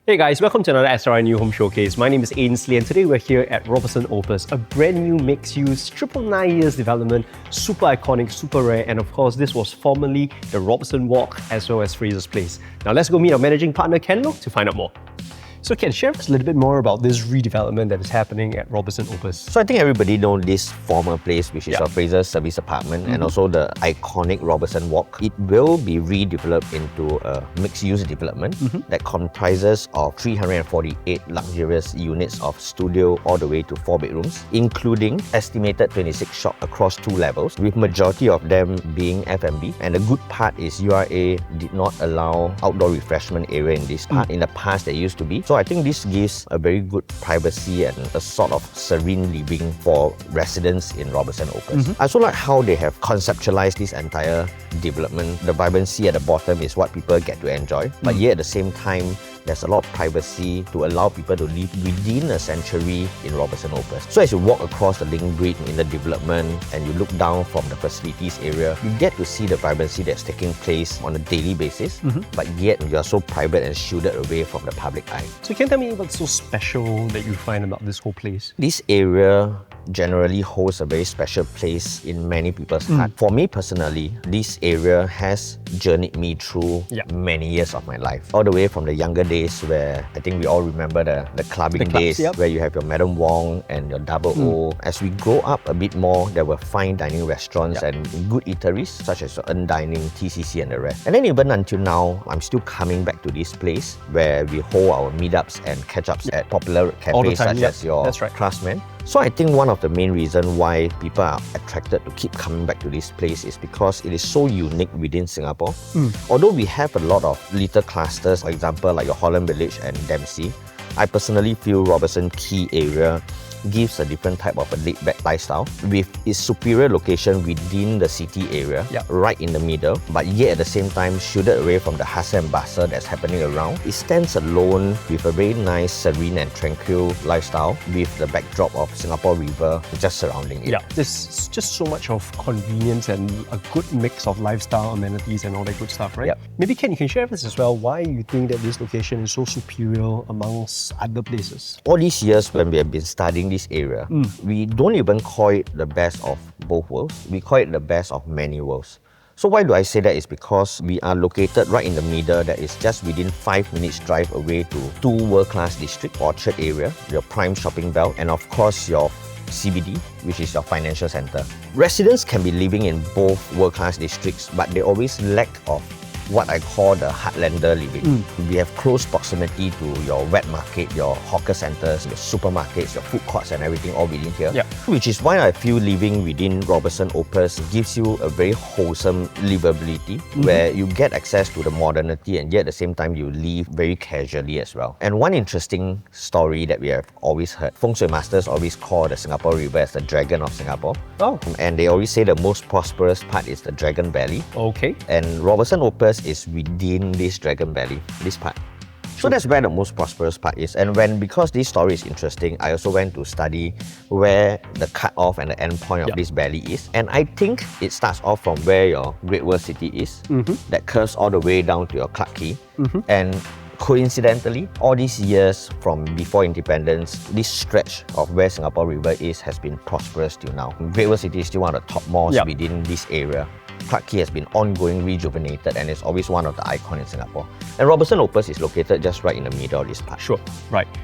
Hey guys, welcome to another SRI New Home Showcase. My name is Ainsley and today we're here at Robertson Opus, a brand new mixed-use, 999 years development, super iconic, super rare, and of course this was formerly the Robertson Walk as well as Fraser's Place. Now let's go meet our managing partner Ken Loh to find out more. So Ken, share with us a little bit more about this redevelopment that is happening at Robertson Opus. So I think everybody knows this former place, which is our Fraser service apartment, and also the iconic Robertson Walk. It will be redeveloped into a mixed-use development that comprises of 348 luxurious units of studio all the way to 4 bedrooms, including estimated 26 shops across 2 levels, with majority of them being F&B. And the good part is URA did not allow outdoor refreshment area in this part. In the past, there used to be. So I think this gives a very good privacy and a sort of serene living for residents in Robertson Opus. I also like how they have conceptualized this entire development. The vibrancy at the bottom is what people get to enjoy, but yet at the same time, there's a lot of privacy to allow people to live within a sanctuary in Robertson Opus. So as you walk across the link bridge in the development and you look down from the facilities area, you get to see the vibrancy that's taking place on a daily basis, but yet you are so private and shielded away from the public eye. So can you tell me what's so special that you find about this whole place? This area generally holds a very special place in many people's heart. For me personally, this area has journeyed me through many years of my life. All the way from the younger days where I think we all remember the clubbing days where you have your Madam Wong and your Double O. As we grow up a bit more, there were fine dining restaurants and good eateries such as Earn Dining, TCC and the rest. And then even until now, I'm still coming back to this place where we hold our meetups and catch-ups at popular cafes such as your Craftsman. So I think one of the main reasons why people are attracted to keep coming back to this place is because it is so unique within Singapore. Although we have a lot of little clusters, for example like your Holland Village and Dempsey, I personally feel Robertson Quay area gives a different type of a laid-back lifestyle with its superior location within the city area, right in the middle, but yet at the same time shielded away from the hustle and bustle that's happening around. It stands alone with a very nice, serene and tranquil lifestyle with the backdrop of Singapore River just surrounding it. There's just so much of convenience and a good mix of lifestyle amenities and all that good stuff, right? Maybe Ken, you can share with us as well why you think that this location is so superior amongst other places. All these years when we have been studying this area, we don't even call it the best of both worlds. We call it the best of many worlds. So why do I say that? Is because we are located right in the middle that is just within 5 minutes drive away to 2 world-class districts, Orchard area, your prime shopping belt, and of course your CBD, which is your financial center. Residents can be living in both world-class districts, but they always lack of what I call the heartlander living. We have close proximity to your wet market, your hawker centers, your supermarkets, your food courts and everything all within here. Which is why I feel living within Robertson Opus gives you a very wholesome livability where you get access to the modernity and yet at the same time you live very casually as well. And one interesting story that we have always heard, Feng Shui masters always call the Singapore River as the Dragon of Singapore. And they always say the most prosperous part is the Dragon Valley. And Robertson Opus is within this Dragon Valley, this part. So that's where the most prosperous part is. And because this story is interesting, I also went to study where the cut-off and the end point of this valley is. And I think it starts off from where your Great World City is, that curves all the way down to your Clarke Quay. And coincidentally, all these years from before independence, this stretch of where Singapore River is has been prosperous till now. Great World City is still one of the top malls within this area. Clarke Quay has been ongoing rejuvenated and is always one of the icons in Singapore. And Robertson Opus is located just right in the middle of this part.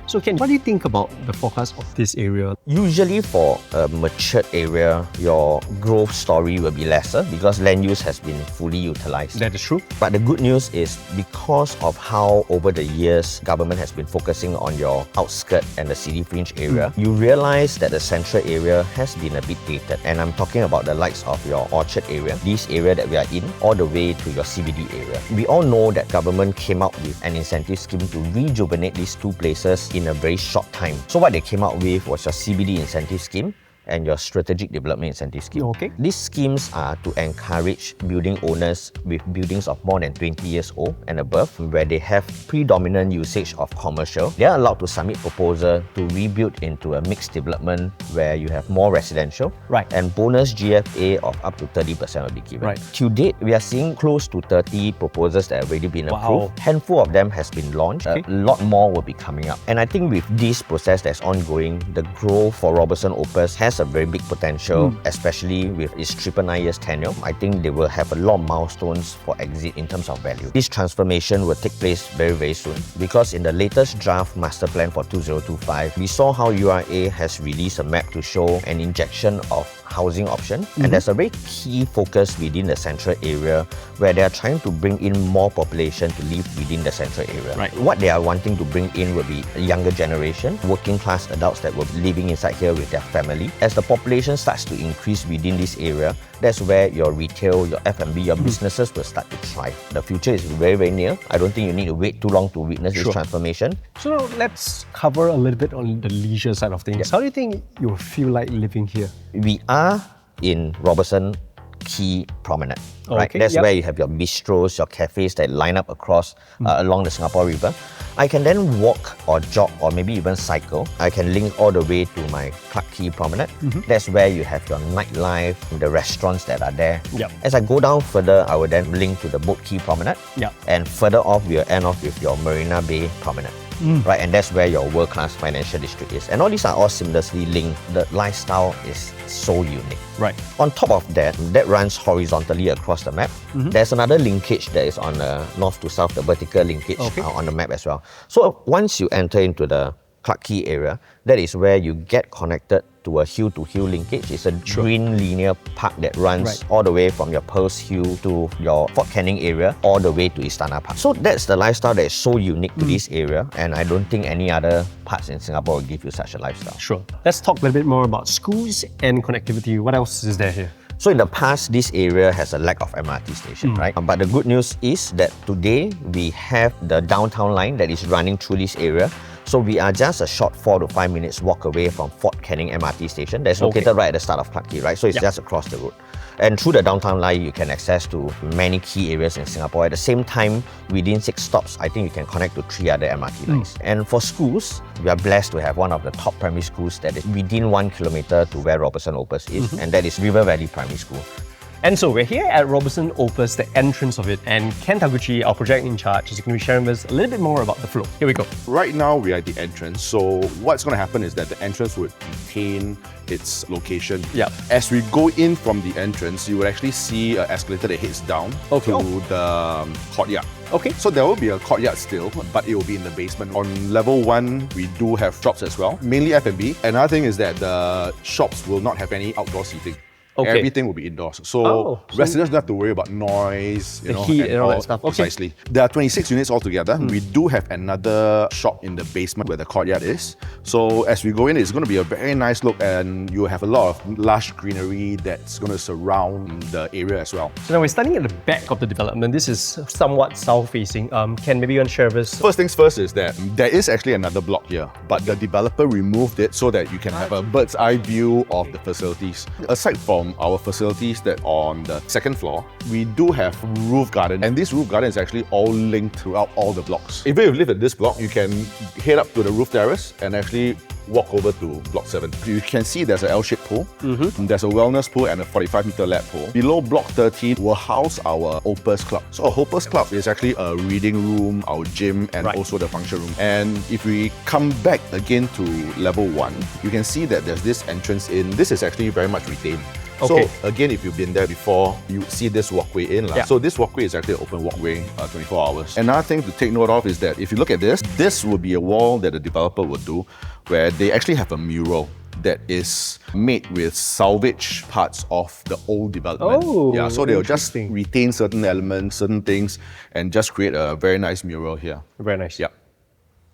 So Ken, what do you think about the forecast of this area? Usually for a matured area, your growth story will be lesser because land use has been fully utilized. That is true. But the good news is because of how over the years government has been focusing on your outskirt and the city fringe area, you realize that the central area has been a bit dated. And I'm talking about the likes of your Orchard area, this area that we are in, all the way to your CBD area. We all know that government came out with an incentive scheme to rejuvenate these 2 places in a very short time. So what they came out with was your CBD incentive scheme and your strategic development incentive scheme. Okay. These schemes are to encourage building owners with buildings of more than 20 years old and above, where they have predominant usage of commercial. They are allowed to submit proposal to rebuild into a mixed development where you have more residential, Right. and bonus GFA of up to 30% will be given. Right. To date, we are seeing close to 30 proposals that have already been approved. Handful of them has been launched. Okay. A lot more will be coming up. And I think with this process that's ongoing, the growth for Robertson Opus has a very big potential, especially with its 999 years tenure. I think they will have a lot of milestones for exit in terms of value. This transformation will take place very, very soon, because in the latest draft master plan for 2025, we saw how URA has released a map to show an injection of housing option, and there's a very key focus within the central area where they are trying to bring in more population to live within the central area. Right. What they are wanting to bring in will be a younger generation, working class adults that will be living inside here with their family. As the population starts to increase within this area, that's where your retail, your F&B, your businesses will start to thrive. The future is very, very near. I don't think you need to wait too long to witness this transformation. So now let's cover a little bit on the leisure side of things. How do you think you'll feel like living here? We are in Robertson Quay Promenade, right? Okay, That's yep. where you have your bistros, your cafes that line up across along the Singapore River. I can then walk or jog or maybe even cycle. I can link all the way to my Clarke Quay Promenade. That's where you have your nightlife, the restaurants that are there. Yep. As I go down further, I will then link to the Boat Quay Promenade. Yep. And further off, we'll end off with your Marina Bay Promenade. Right, and that's where your world-class financial district is. And all these are all seamlessly linked. The lifestyle is so unique. Right. On top of that, that runs horizontally across the map. There's another linkage that is on the north to south, the vertical linkage on the map as well. So once you enter into the Clarke Quay area, that is where you get connected to a hill-to-hill linkage. It's a green linear park that runs all the way from your Pearls Hill to your Fort Canning area, all the way to Istana Park. So that's the lifestyle that is so unique to this area, and I don't think any other parts in Singapore will give you such a lifestyle. Sure. Let's talk a little bit more about schools and connectivity. What else is there here? So in the past, this area has a lack of MRT station, right? But the good news is that today we have the downtown line that is running through this area. So we are just a short 4 to 5 minutes walk away from Fort Canning MRT station that's located right at the start of Clarke Quay, right? So it's just across the road. And through the downtown line, you can access to many key areas in Singapore. At the same time, within 6 stops, I think you can connect to 3 other MRT lines. And for schools, we are blessed to have one of the top primary schools that is within 1 kilometer to where Robertson Opus is, and that is River Valley Primary School. And so we're here at Robertson Opus, the entrance of it, and Ken Taguchi, our project in charge, is going to be sharing with us a little bit more about the flow. Here we go. Right now, we are at the entrance. So what's going to happen is that the entrance would retain its location. Yep. As we go in from the entrance, you will actually see an escalator that heads down to the courtyard. Okay. So there will be a courtyard still, but it will be in the basement. On level 1, we do have shops as well, mainly F&B. Another thing is that the shops will not have any outdoor seating. Okay. Everything will be indoors. So residents don't have to worry about noise, The heat and all that stuff. Okay. Precisely. There are 26 units altogether. We do have another shop in the basement where the courtyard is. So as we go in, it's going to be a very nice look, and you have a lot of lush greenery that's going to surround the area as well. So now we're standing at the back of the development. This is somewhat south-facing. Ken, maybe you want to share with us? First things first is that there is actually another block here, but the developer removed it so that you can have a bird's eye view of the facilities. Aside from our facilities that on the second floor, we do have roof garden, and this roof garden is actually all linked throughout all the blocks. If you live at this block, you can head up to the roof terrace and actually walk over to block 7. You can see there's an L-shaped pool. There's a wellness pool and a 45-meter lap pool. Below block 13 will house our Opus Club. So our Opus Club is actually a reading room, our gym, and also the function room. And if we come back again to level 1, you can see that there's this entrance in. This is actually very much retained. Okay. So again, if you've been there before, you see this walkway in. So this walkway is actually an open walkway 24 hours. Another thing to take note of is that if you look at this will be a wall that the developer would do where they actually have a mural that is made with salvage parts of the old development. So they'll just retain certain elements, certain things, and just create a very nice mural here. Very nice. Yeah.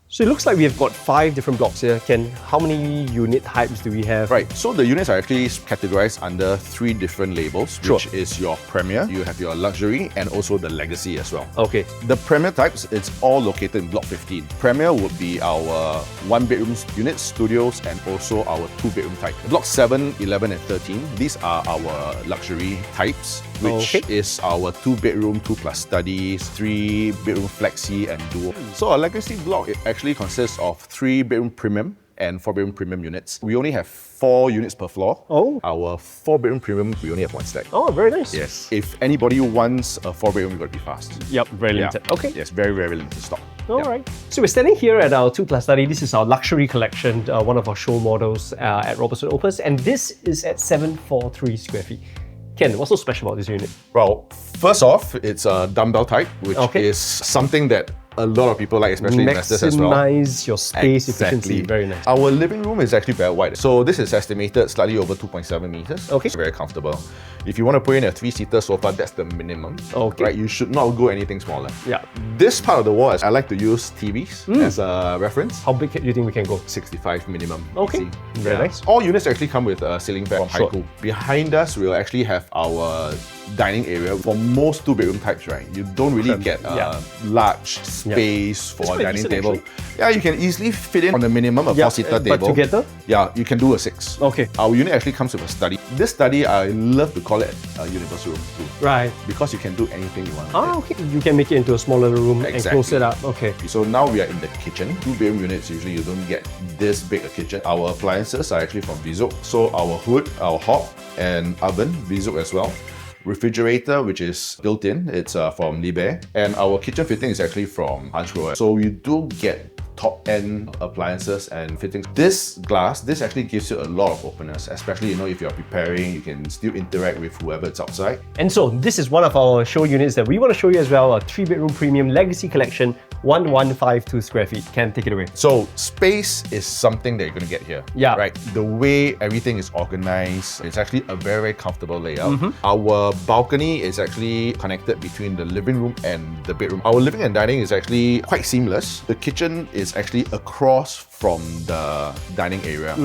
So it looks like we have got 5 different blocks here. Ken, how many unit types do we have? Right, so the units are actually categorized under 3 different labels, Sure. which is your Premier, you have your Luxury, and also the Legacy as well. Okay. The Premier types, it's all located in Block 15. Premier would be our 1-bedroom units, studios, and also our 2-bedroom type. Block 7, 11, and 13, these are our luxury types, which is our 2-bedroom, 2+ studies, 3-bedroom flexi, and duo. So our Legacy block, it actually consists of 3-bedroom premium and 4-bedroom premium units. We only have 4 units per floor. Oh. Our 4-bedroom premium, we only have 1 stack. Oh, very nice. Yes. If anybody wants a 4-bedroom, you got to be fast. Yep, very limited. Yeah. Okay. Yes, very, very limited stock. All Yeah. right. So we're standing here at our 2+ study. This is our luxury collection, one of our show models at Robertson Opus, and this is at 743 square feet. Ken, what's so special about this unit? Well, first off, it's a dumbbell type, which Okay. is something that a lot of people like, especially investors as well. Maximize your space efficiency. Very nice. Our living room is actually very wide. So this is estimated slightly over 2.7 meters. Okay. It's very comfortable. If you want to put in a 3-seater sofa, that's the minimum. Okay. Right? You should not go anything smaller. Yeah. This part of the wall, I like to use TVs as a reference. How big do you think we can go? 65 minimum. Okay. easy. Very nice. All units actually come with a ceiling fan from Sure. Haiku. Behind us, we'll actually have our dining area. For most 2-bedroom types, right, you don't really get a Yeah. large space for a quite dining decent, table. actually. Yeah, you can easily fit in on the minimum a Yeah, 4-seater but table. together? Yeah, you can do a 6. Okay. Our unit actually comes with a study. This study, I love to call it a universal room too, Right. because you can do anything you want. with Ah, okay. You can make it into a smaller room and close Exactly. it up. Okay. So now we are in the kitchen. 2-bedroom units, usually you don't get this big a kitchen. Our appliances are actually from Vizuk. So our hood, our hob, and oven, Vizuk as well. Refrigerator, which is built in, it's from Liebherr. And our kitchen fitting is actually from Hansgrohe. So you do get top-end appliances and fittings. This glass, this actually gives you a lot of openness, especially, if you're preparing, you can still interact with whoever's outside. And so this is one of our show units that we want to show you as well, a 3-bedroom premium legacy collection, 1152 square feet. Ken, take it away. So space is something that you're going to get here. Yeah. Right. The way everything is organized, it's actually a very, very comfortable layout. Our balcony is actually connected between the living room and the bedroom. Our living and dining is actually quite seamless. The kitchen is actually across from the dining area.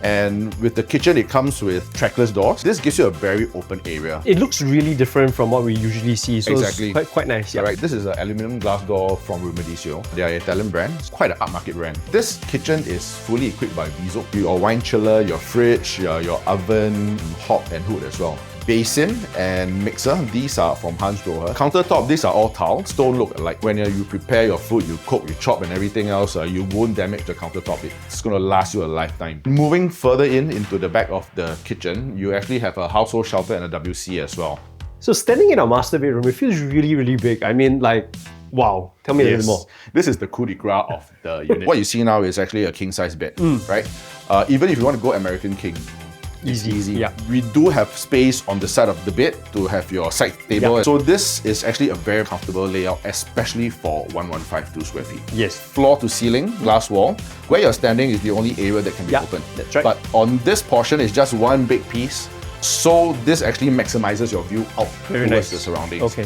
And with the kitchen, it comes with trackless doors. This gives you a very open area. It looks really different from what we usually see, so Exactly. it's quite nice. Yeah. Right, this is an aluminum glass door from Rumedisio. They are an Italian brand. It's quite an upmarket brand. This kitchen is fully equipped by Vizuk. Your wine chiller, your fridge, your oven, hob and hood as well. Basin and mixer, these are from Hansgrohe. Countertop, these are all tiles, don't look alike. When you prepare your food, you cook, you chop and everything else, you won't damage the countertop. It's going to last you a lifetime. Moving further into the back of the kitchen, you actually have a household shelter and a WC as well. So standing in our master bedroom, it feels really, really big. I mean, like, wow. Tell me a little more. This is the coup de grace of the unit. What you see now is actually a king-size bed, right? Even if you want to go American king, it's easy. Yeah. We do have space on the side of the bed to have your side table. Yeah. So this is actually a very comfortable layout, especially for 1152 square feet. Yes. Floor to ceiling, glass wall. Where you're standing is the only area that can be Yeah, open. that's right. But on this portion, it's just one big piece. So this actually maximizes your view out Very towards nice. the surroundings. Okay.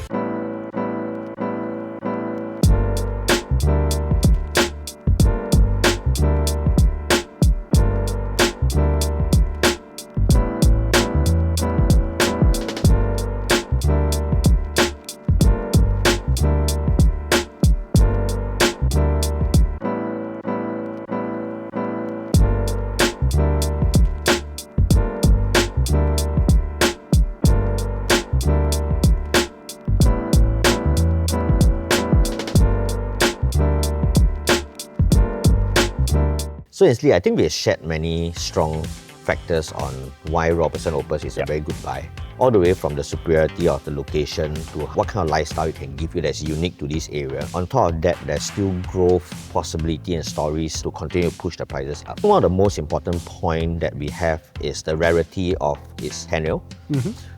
So Ainsley, I think we have shared many strong factors on why Robertson Opus is a very good buy. All the way from the superiority of the location to what kind of lifestyle it can give you that's unique to this area. On top of that, there's still growth, possibility and stories to continue to push the prices up. One of the most important points that we have is the rarity of its tenure.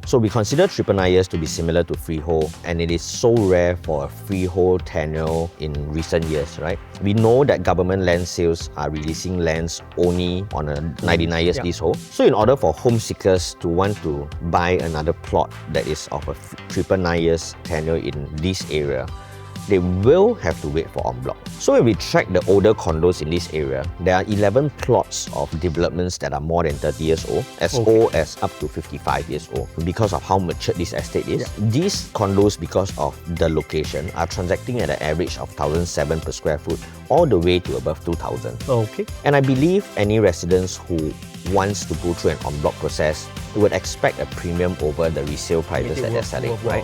So we consider 999 years to be similar to freehold, and it is so rare for a freehold tenure in recent years, right? We know that government land sales are releasing lands only on a 99 years leasehold. So in order for home seekers to want to buy another plot that is of a 999 years tenure in this area, they will have to wait for en bloc. So when we track the older condos in this area, there are 11 plots of developments that are more than 30 years old, as old as up to 55 years old, because of how mature this estate is. These condos, because of the location, are transacting at an average of 1,007 per square foot, all the way to above 2,000. Okay. And I believe any residents who wants to go through an en bloc process would expect a premium over the resale prices that they're selling, right?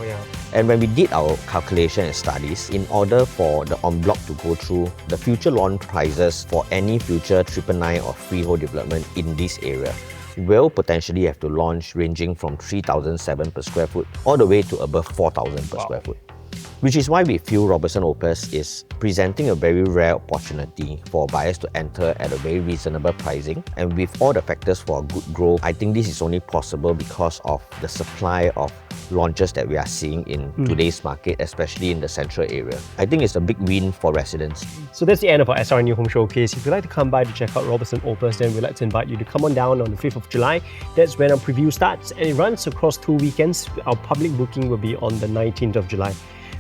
And when we did our calculation and studies, in order for the en bloc to go through, the future launch prices for any future 999 or freehold development in this area will potentially have to launch ranging from 3,007 per square foot all the way to above 4,000 per square foot. Which is why we feel Robertson Opus is presenting a very rare opportunity for buyers to enter at a very reasonable pricing. And with all the factors for a good growth, I think this is only possible because of the supply of launches that we are seeing in today's market, especially in the central area. I think it's a big win for residents. So that's the end of our SR New Home Showcase. If you'd like to come by to check out Robertson Opus, then we'd like to invite you to come on down on the 5th of July. That's when our preview starts, and it runs across 2 weekends. Our public booking will be on the 19th of July.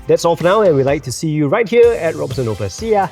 That's all for now, and we'd like to see you right here at Robertson Opus. See ya!